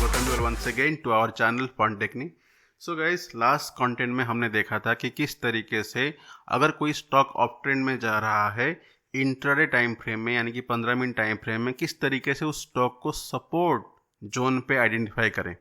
welcome you all once again to our channel Fun Technique. So guys, last content में हमने देखा था कि किस तरीके से अगर कोई स्टॉक अप ट्रेंड में जा रहा है इंट्राडे टाइम फ्रेम में, यानी कि 15 मिनट टाइम फ्रेम में, किस तरीके से उस स्टॉक को सपोर्ट जोन पे आइडेंटिफाई करें.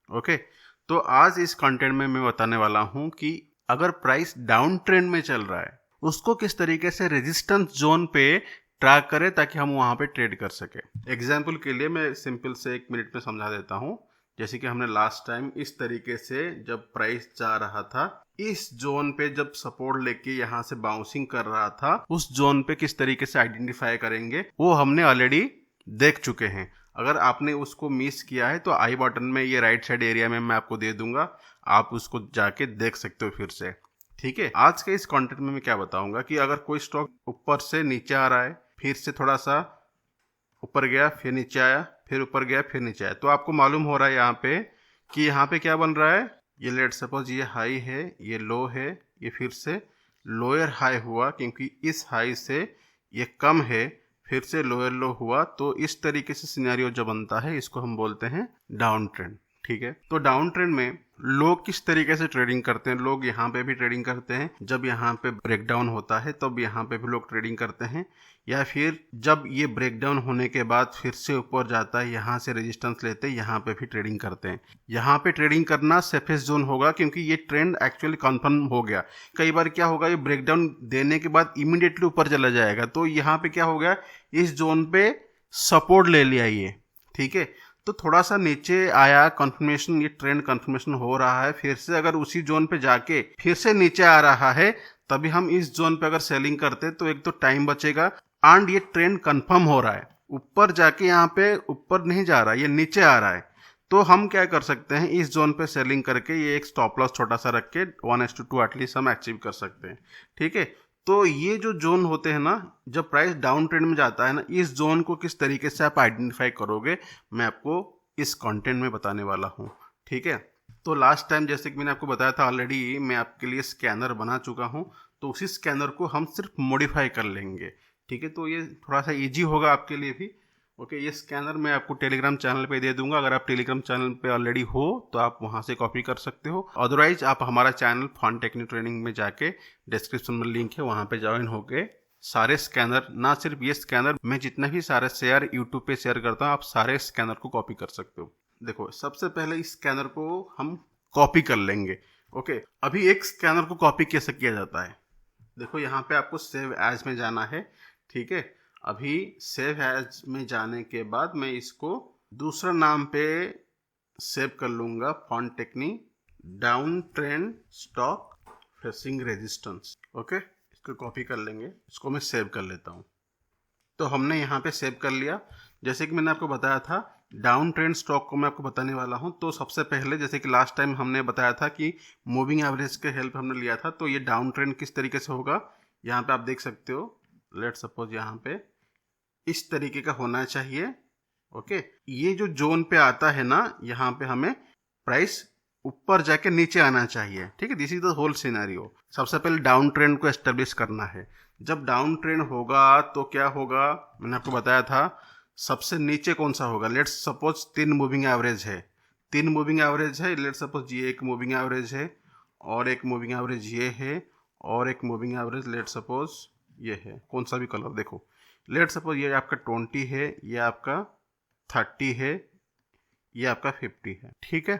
ओके, तो आज इस कंटेंट में मैं बताने वाला हूं कि अगर प्राइस डाउन ट्रेंड में चल रहा है उसको किस तरीके से रेजिस्टेंस जोन पे ट्रैक करें ताकि हम वहां पे ट्रेड कर सके. एग्जाम्पल के लिए मैं सिंपल से 1 मिनट में समझा देता हूं. जैसे कि हमने लास्ट टाइम इस तरीके से जब प्राइस जा रहा था इस जोन पे, जब सपोर्ट लेके यहाँ से बाउंसिंग कर रहा था, उस जोन पे किस तरीके से आइडेंटिफाई करेंगे वो हमने ऑलरेडी देख चुके हैं. अगर आपने उसको मिस किया है तो आई बटन में ये राइट साइड एरिया में मैं आपको दे दूंगा, आप उसको जाके देख सकते हो फिर से. ठीक है, आज के इस कंटेंट में मैं क्या बताऊंगा कि अगर कोई स्टॉक ऊपर से नीचे आ रहा है, फिर से थोड़ा सा ऊपर गया, फिर नीचे आया, फिर ऊपर गया, फिर नीचे आया, तो आपको मालूम हो रहा है यहाँ पे कि यहाँ पे क्या बन रहा है. ये लेट सपोज ये हाई है, ये लो है, ये फिर से लोअर हाई हुआ क्योंकि इस हाई से ये कम है, फिर से लोअर लो हुआ. तो इस तरीके से सिनेरियो जो बनता है इसको हम बोलते हैं डाउन ट्रेंड. ठीक है, तो डाउन ट्रेंड में लोग किस तरीके से ट्रेडिंग करते हैं. लोग यहाँ पे भी ट्रेडिंग करते हैं, जब यहाँ पे ब्रेकडाउन होता है तब यहाँ पे भी लोग ट्रेडिंग करते हैं, या फिर जब ये ब्रेकडाउन होने के बाद फिर से ऊपर जाता है, यहाँ से रेजिस्टेंस लेते हैं, यहाँ पे भी ट्रेडिंग करते हैं. यहाँ पे ट्रेडिंग करना सेफेस्ट जोन होगा क्योंकि ये ट्रेंड एक्चुअली कंफर्म हो गया. कई बार क्या होगा, ये ब्रेकडाउन देने के बाद इमीडिएटली ऊपर चला जाएगा, तो यहाँ पे क्या हो गया, इस जोन पे सपोर्ट ले लिया ये. ठीक है, तो थोड़ा सा नीचे आया, कंफर्मेशन, ये ट्रेंड कंफर्मेशन हो रहा है, फिर से अगर उसी जोन पे जाके फिर से नीचे आ रहा है, तभी हम इस जोन पे अगर सेलिंग करते तो एक तो टाइम बचेगा एंड ये ट्रेंड कंफर्म हो रहा है. ऊपर जाके यहाँ पे ऊपर नहीं जा रहा, ये नीचे आ रहा है, तो हम क्या कर सकते हैं, इस जोन पे सेलिंग करके ये एक स्टॉप लॉस छोटा सा रख के 1:2 एटलीस्ट हम अचीव कर सकते हैं. ठीक है, तो ये जो जोन होते हैं ना, जब प्राइस डाउन ट्रेंड में जाता है ना, इस जोन को किस तरीके से आप आइडेंटिफाई करोगे मैं आपको इस कंटेंट में बताने वाला हूँ. ठीक है, तो लास्ट टाइम जैसे कि मैंने आपको बताया था ऑलरेडी, मैं आपके लिए स्कैनर बना चुका हूँ, तो उसी स्कैनर को हम सिर्फ मॉडिफाई कर लेंगे. ठीक है, तो ये थोड़ा सा इजी होगा आपके लिए भी. ओके, ये स्कैनर मैं आपको टेलीग्राम चैनल पे दे दूंगा. अगर आप टेलीग्राम चैनल पे ऑलरेडी हो तो आप वहां से कॉपी कर सकते हो. अदरवाइज आप हमारा चैनल फन टेक्निक ट्रेनिंग में जाके डिस्क्रिप्शन में लिंक है, वहां पे ज्वाइन होके सारे स्कैनर, ना सिर्फ ये स्कैनर, मैं जितना भी सारे शेयर यूट्यूब पे शेयर करता हूँ, आप सारे स्कैनर को कॉपी कर सकते हो. देखो, सबसे पहले इस स्कैनर को हम कॉपी कर लेंगे. ओके, अभी एक स्कैनर को कॉपी कैसे किया जाता है, देखो यहाँ पे आपको सेव एज में जाना है. ठीक है, अभी सेव एज में जाने के बाद मैं इसको दूसरा नाम पे सेव कर लूंगा, fun technique down trend stock facing resistance. Okay, इसको कॉपी कर लेंगे, इसको मैं सेव कर लेता हूँ. तो हमने यहाँ पे सेव कर लिया. जैसे कि मैंने आपको बताया था डाउन ट्रेंड स्टॉक को मैं आपको बताने वाला हूँ. तो सबसे पहले जैसे कि लास्ट टाइम हमने बताया था कि मूविंग एवरेज के हेल्प हमने लिया था, तो ये डाउन ट्रेंड किस तरीके से होगा यहाँ पे आप देख सकते हो. लेट सपोज यहाँ पे इस तरीके का होना चाहिए. ओके, ये जो जोन पे आता है ना, यहाँ पे हमें प्राइस ऊपर जाके नीचे आना चाहिए. ठीक है, this is the whole scenario. सबसे पहले डाउन ट्रेंड को एस्टेब्लिश करना है. जब डाउन ट्रेंड होगा तो क्या होगा, मैंने आपको बताया था सबसे नीचे कौन सा होगा. लेट्स सपोज 3 मूविंग एवरेज है, 3 मूविंग एवरेज है. लेट्स सपोज ये एक मूविंग एवरेज है, और एक मूविंग एवरेज ये है, और एक मूविंग एवरेज लेट सपोज ये है, कौन सा भी कलर देखो. लेट सपोज ये आपका 20 है, ये आपका 30 है, ये आपका 50 है. ठीक है,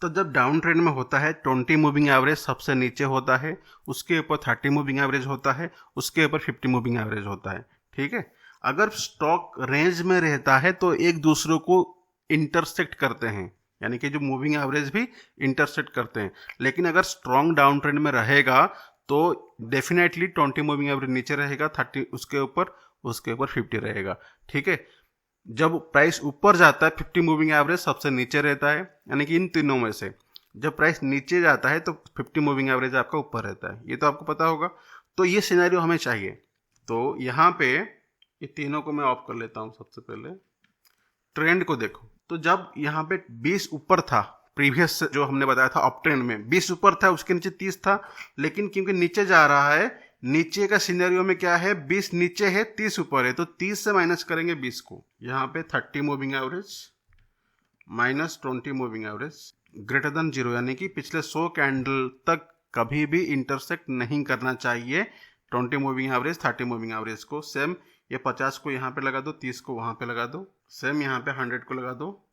तो जब डाउन ट्रेंड में होता है 20 मूविंग एवरेज सबसे नीचे होता है, उसके ऊपर 30 मूविंग एवरेज होता है, उसके ऊपर 50 मूविंग एवरेज होता है. ठीक है, अगर स्टॉक रेंज में रहता है तो एक दूसरे को इंटरसेक्ट करते हैं, यानी कि जो मूविंग एवरेज भी इंटरसेक्ट करते हैं. लेकिन अगर स्ट्रॉन्ग डाउन ट्रेंड में रहेगा तो डेफिनेटली 20 मूविंग एवरेज नीचे रहेगा, 30 उसके ऊपर 50 रहेगा. ठीक है, जब प्राइस ऊपर जाता है 50 मूविंग एवरेज सबसे नीचे रहता है, यानी कि इन तीनों में से जब प्राइस नीचे जाता है तो 50 मूविंग एवरेज आपका ऊपर रहता है. ये तो आपको पता होगा. तो ये सिनेरियो हमें चाहिए. तो यहाँ पे ये तीनों को मैं ऑफ कर लेता हूँ. सबसे पहले ट्रेंड को देखो, तो जब यहाँ पे 20 ऊपर था, प्रीवियस जो हमने बताया था अप ट्रेंड में 20 ऊपर था, उसके नीचे 30 था, लेकिन क्योंकि नीचे जा रहा है, नीचे का सिनेरियो में क्या है, 20 नीचे है 30 ऊपर है, तो 30 से माइनस करेंगे 20 को. यहाँ पे 30 moving average -20 moving average greater than 0, यानी कि पिछले 100 कैंडल तक कभी भी इंटरसेक्ट नहीं करना चाहिए 20 मूविंग एवरेज 30 मूविंग एवरेज को। सेम ये 50 को यहाँ पे लगा दो, 30 को वहाँ पे लगा दो, सेम यहाँ पे 100 को लगा दो,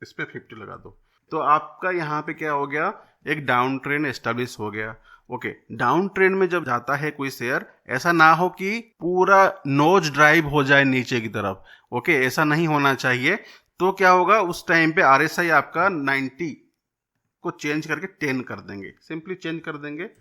इस पे 50 लगा दो। तो आपका यहाँ पे क्या हो गया, एक डाउन ट्रेंड एस्टेब्लिश हो गया। ओके, डाउन ट्रेंड में जब जाता है कोई शेयर, ऐसा ना हो कि पूरा नोज ड्राइव हो जाए नीचे की तरफ। ओके, ऐसा नहीं होना चाहिए। तो क्या होगा, उस टाइम पे RSI आपका 90 को चेंज करके 10 कर देंगे, सिंपली चेंज कर देंगे।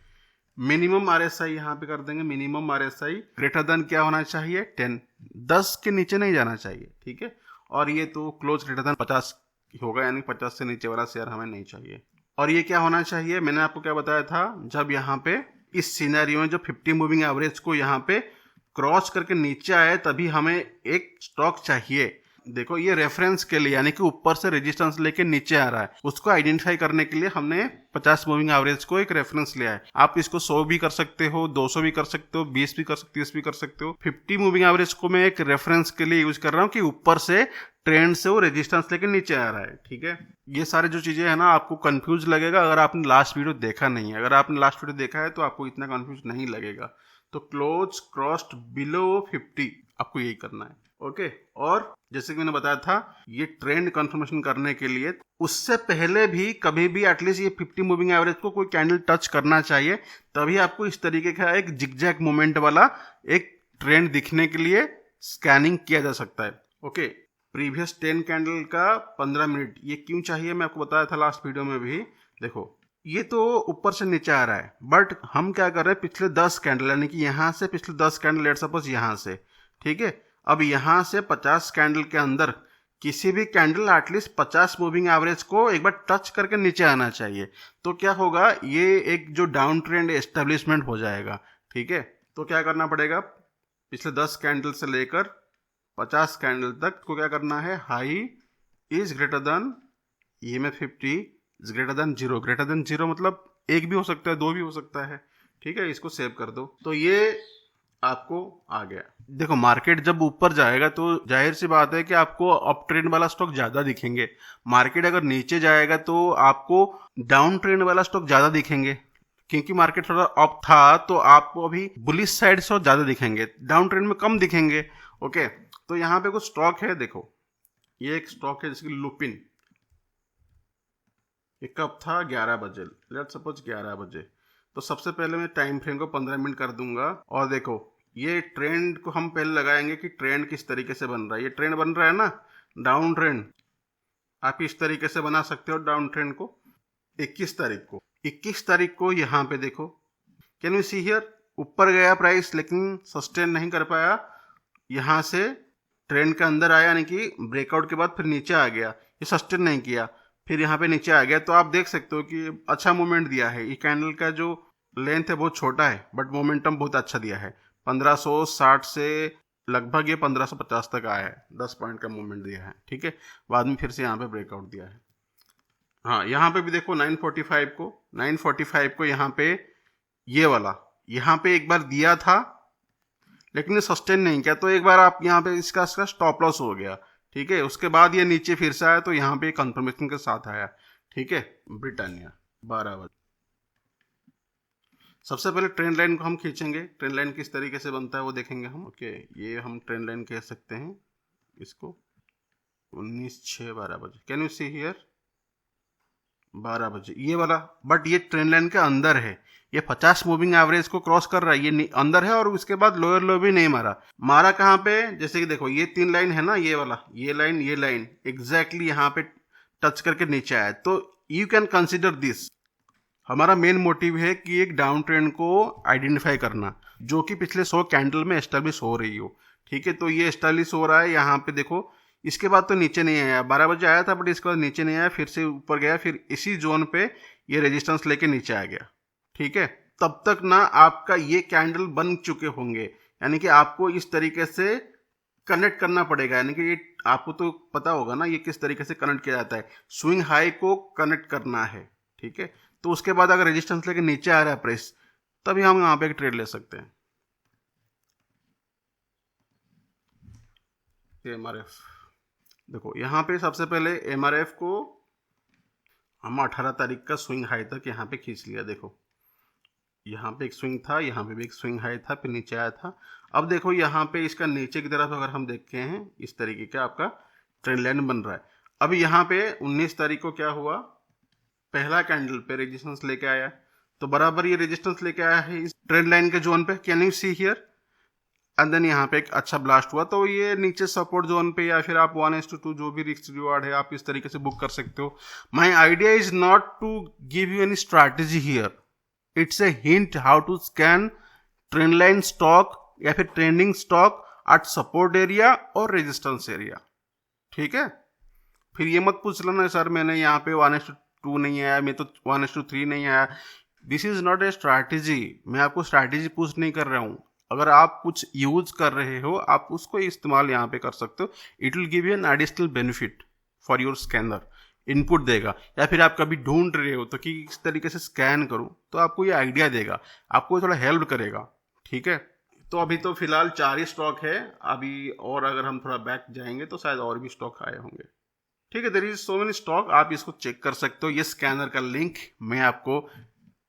मिनिमम RSI यहाँ पे कर देंगे, मिनिमम RSI ग्रेटर देन क्या होना चाहिए 10, 10 के नीचे नहीं जाना चाहिए, ठीक है। और ये तो क्लोज ग्रेटर देन 50 होगा, यानी 50 से नीचे वाला शेयर हमें नहीं चाहिए। और ये क्या होना चाहिए, मैंने आपको क्या बताया था, जब यहाँ पे इस सिनेरियो में जो 50 मूविंग एवरेज को यहाँ पे क्रॉस करके नीचे आए तभी हमें एक स्टॉक चाहिए। देखो ये रेफरेंस के लिए, यानी कि ऊपर से रेजिस्टेंस लेके नीचे आ रहा है, उसको आइडेंटिफाई करने के लिए हमने 50 मूविंग एवरेज को एक रेफरेंस लिया है। आप इसको 100 भी कर सकते हो, 200 भी कर सकते हो, 20 भी कर सकते हो, 30 भी कर सकते हो। 50 मूविंग एवरेज को मैं एक रेफरेंस के लिए यूज कर रहा हूँ कि ऊपर से ट्रेंड से वो रेजिस्टेंस लेके नीचे आ रहा है, ठीक है। ये सारे जो चीजें है ना, आपको कंफ्यूज लगेगा अगर आपने लास्ट वीडियो देखा नहीं है। अगर आपने लास्ट वीडियो देखा है तो आपको इतना कंफ्यूज नहीं लगेगा। तो क्लोज क्रॉस्ड बिलो 50 आपको यही करना है, ओके। और जैसे कि मैंने बताया था, ये ट्रेंड कंफर्मेशन करने के लिए उससे पहले भी कभी भी एटलीस्ट ये 50 मूविंग एवरेज को कोई कैंडल टच करना चाहिए, तभी आपको इस तरीके का एक जिगजैग मोमेंट वाला एक ट्रेंड दिखने के लिए स्कैनिंग किया जा सकता है, ओके। प्रीवियस 10 कैंडल का 15 मिनट ये क्यों चाहिए, मैं आपको बताया था लास्ट वीडियो में भी। देखो ये तो ऊपर से नीचे आ रहा है, बट हम क्या कर रहे हैं, पिछले 10 कैंडल, यानी कि यहाँ से पिछले 10 कैंडल, लेट सपोज यहाँ से, ठीक है। अब यहाँ से 50 कैंडल के अंदर किसी भी कैंडल एटलीस्ट 50 मूविंग एवरेज को एक बार टच करके नीचे आना चाहिए। तो क्या होगा, ये एक जो डाउन ट्रेंड एस्टेब्लिशमेंट हो जाएगा, ठीक है। तो क्या करना पड़ेगा, पिछले 10 कैंडल से लेकर 50 कैंडल तक को क्या करना है, high is greater than EMF 50 is greater than 0। Greater than 0 मतलब एक भी हो सकता है, 2 भी हो सकता है, ठीक है। इसको सेव कर दो। तो ये आपको आ गया। देखो मार्केट जब ऊपर जाएगा तो जाहिर सी बात है कि आपको अप ट्रेंड वाला स्टॉक ज्यादा दिखेंगे। मार्केट अगर नीचे जाएगा तो आपको डाउन ट्रेंड वाला स्टॉक ज्यादा दिखेंगे, क्योंकि मार्केट थोड़ा अप था तो आपको अभी बुलिश साइड से ज्यादा दिखेंगे, डाउन ट्रेंड में कम दिखेंगे, ओके। तो यहाँ पे कुछ स्टॉक है, देखो ये एक स्टॉक है जैसे कि लुपिन, ये कब था, 11 बजे, लेट सपोज 11 बजे। तो सबसे पहले मैं टाइम फ्रेम को 15 मिनट कर दूंगा, और देखो ये ट्रेंड को हम पहले लगाएंगे कि ट्रेंड किस तरीके से बन रहा है। ये ट्रेंड बन रहा है ना, डाउन ट्रेंड, आप इस तरीके से बना सकते हो डाउन ट्रेंड को। 21 तारीख को यहाँ पे देखो, कैन यू सी हियर, ऊपर गया प्राइस लेकिन सस्टेन नहीं कर पाया, यहाँ से ट्रेंड के अंदर आया, यानी कि ब्रेकआउट के बाद फिर नीचे आ गया, ये सस्टेन नहीं किया, फिर यहाँ पे नीचे आ गया। तो आप देख सकते हो कि अच्छा मूवमेंट दिया है। ये कैंडल का जो लेंथ है बहुत छोटा है, बट मोमेंटम बहुत अच्छा दिया है। 1560 से लगभग ये 1550 तक आया है, 10 पॉइंट का मूवमेंट दिया है, ठीक है। बाद में फिर से यहाँ पे ब्रेकआउट दिया है। हाँ, यहाँ पे भी देखो 945 को यहाँ पे ये वाला यहाँ पे एक बार दिया था, लेकिन ये सस्टेन नहीं किया, तो एक बार आप यहाँ पे इसका स्टॉप लॉस हो गया, ठीक है। उसके बाद ये नीचे फिर से आया, तो यहाँ पे कंफर्मेशन के साथ आया, ठीक है। ब्रिटानिया 12 बजे। सबसे पहले ट्रेंड लाइन को हम खींचेंगे, ट्रेंड लाइन किस तरीके से बनता है वो देखेंगे हम, ओके। ये हम ट्रेंड लाइन कह सकते हैं इसको, 19/6/12 बजे, कैन यू सी हियर, 12 बजे ये वाला, बट ये ट्रेंड लाइन के अंदर है, ये 50 मूविंग एवरेज को क्रॉस कर रहा है, ये अंदर है, और उसके बाद लोअर लो भी नहीं मारा कहाँ पे, जैसे कि देखो ये 3 लाइन है ना, ये वाला, ये लाइन एग्जैक्टली यहाँ पे टच करके नीचे आया। तो यू कैन कंसिडर दिस, हमारा मेन मोटिव है कि एक डाउन ट्रेंड को आइडेंटिफाई करना जो कि पिछले 100 कैंडल में एस्टेब्लिश हो रही हो, ठीक है। तो ये एस्टेब्लिश हो रहा है यहाँ पे, देखो इसके बाद तो नीचे नहीं आया, 12 बजे आया था, बट इसके बाद नीचे नहीं आया, फिर से ऊपर गया, फिर इसी जोन पे ये रेजिस्टेंस लेके नीचे आ गया, ठीक है। तब तक ना आपका ये कैंडल बन चुके होंगे, यानी कि आपको इस तरीके से कनेक्ट करना पड़ेगा, यानी कि ये आपको तो पता होगा ना ये किस तरीके से कनेक्ट किया जाता है, स्विंग हाई को कनेक्ट करना है, ठीक है। तो उसके बाद अगर रेजिस्टेंस लेके नीचे आ रहा है प्राइस, तभी हम यहाँ पे एक ट्रेड ले सकते हैं। ये हमारे देखो यहाँ पे सबसे पहले MRF को हम 18 तारीख का स्विंग हाई तक यहाँ पे खींच लिया। देखो यहाँ पे एक स्विंग था, यहाँ पे भी एक स्विंग हाई था, फिर नीचे आया था। अब देखो यहाँ पे इसका नीचे की तरफ अगर हम देखते हैं इस तरीके का आपका ट्रेंड लाइन बन रहा है। अब यहाँ पे 19 तारीख को क्या हुआ, पहला कैंडल पे रेजिस्टेंस लेके आया, तो बराबर ये रेजिस्टेंस लेके आया है इस ट्रेंड लाइन के जोन पे, can you see here. And then यहाँ पे एक अच्छा ब्लास्ट हुआ, तो ये नीचे सपोर्ट जोन पे या फिर आप 1:2 जो भी रिस्क रिवार्ड है आप इस तरीके से बुक कर सकते हो। My idea is not to give you any strategy here, it's a hint how to scan trend line stock या फिर trending stock at support area और रेजिस्टेंस एरिया। ठीक है, फिर ये मत पूछ लेना सर मैंने यहाँ पे 1:2 नहीं आया, मैं तो 1:3 नहीं आया। This is not a strategy, मैं आपको स्ट्रैटेजी पूछ नहीं कर रहा हूँ। अगर आप कुछ यूज कर रहे हो आप उसको इस्तेमाल यहाँ पे कर सकते हो। It will give you an additional benefit for your scanner, input देगा। या फिर आप कभी ढूंढ रहे हो तो कि इस तरीके से स्कैन करूं, तो आपको ये आइडिया देगा, आपको थोड़ा हेल्प करेगा। ठीक है, तो अभी तो फिलहाल 4 ही स्टॉक है अभी, और अगर हम थोड़ा बैक जाएंगे तो शायद और भी स्टॉक आए होंगे। ठीक है, there is so many stock, आप इसको चेक कर सकते हो। ये स्कैनर का लिंक मैं आपको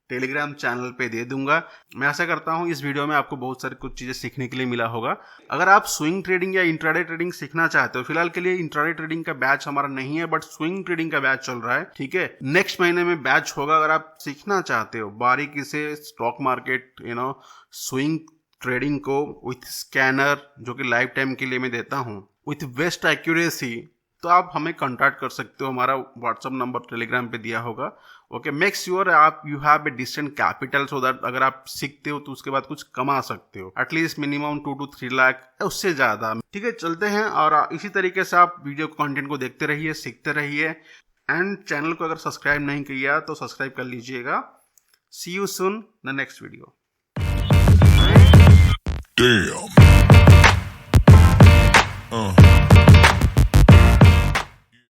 टेलीग्राम चैनल पे दे दूंगा। मैं आशा करता हूं इस वीडियो में आपको बहुत सारी कुछ चीजें सीखने के लिए मिला होगा। अगर आप स्विंग ट्रेडिंग या इंट्राडे ट्रेडिंग सीखना चाहते हो, फिलहाल के लिए इंट्राडे ट्रेडिंग का बैच हमारा नहीं है, बट स्विंग ट्रेडिंग का बैच चल रहा है। ठीक है, नेक्स्ट महीने में बैच होगा। अगर आप सीखना चाहते हो बारीकी से स्टॉक मार्केट स्विंग ट्रेडिंग को विथ स्कैनर जो कि लाइफ टाइम के लिए मैं देता हूँ विथ बेस्ट एक्यूरेसी, तो आप हमें कांटेक्ट कर सकते हो। हमारा व्हाट्सअप नंबर टेलीग्राम पे दिया होगा। ओके, मेक श्योर आप you have a decent capital, so that अगर आप सीखते हो तो उसके बाद कुछ कमा सकते हो, एटलीस्ट मिनिमम 2 to 3 लाख, उससे ज्यादा। ठीक है, चलते हैं और इसी तरीके से आप वीडियो कंटेंट को देखते रहिए, सीखते रहिए। एंड चैनल को अगर सब्सक्राइब नहीं किया तो सब्सक्राइब कर लीजिएगा। See you soon the next video. Damn.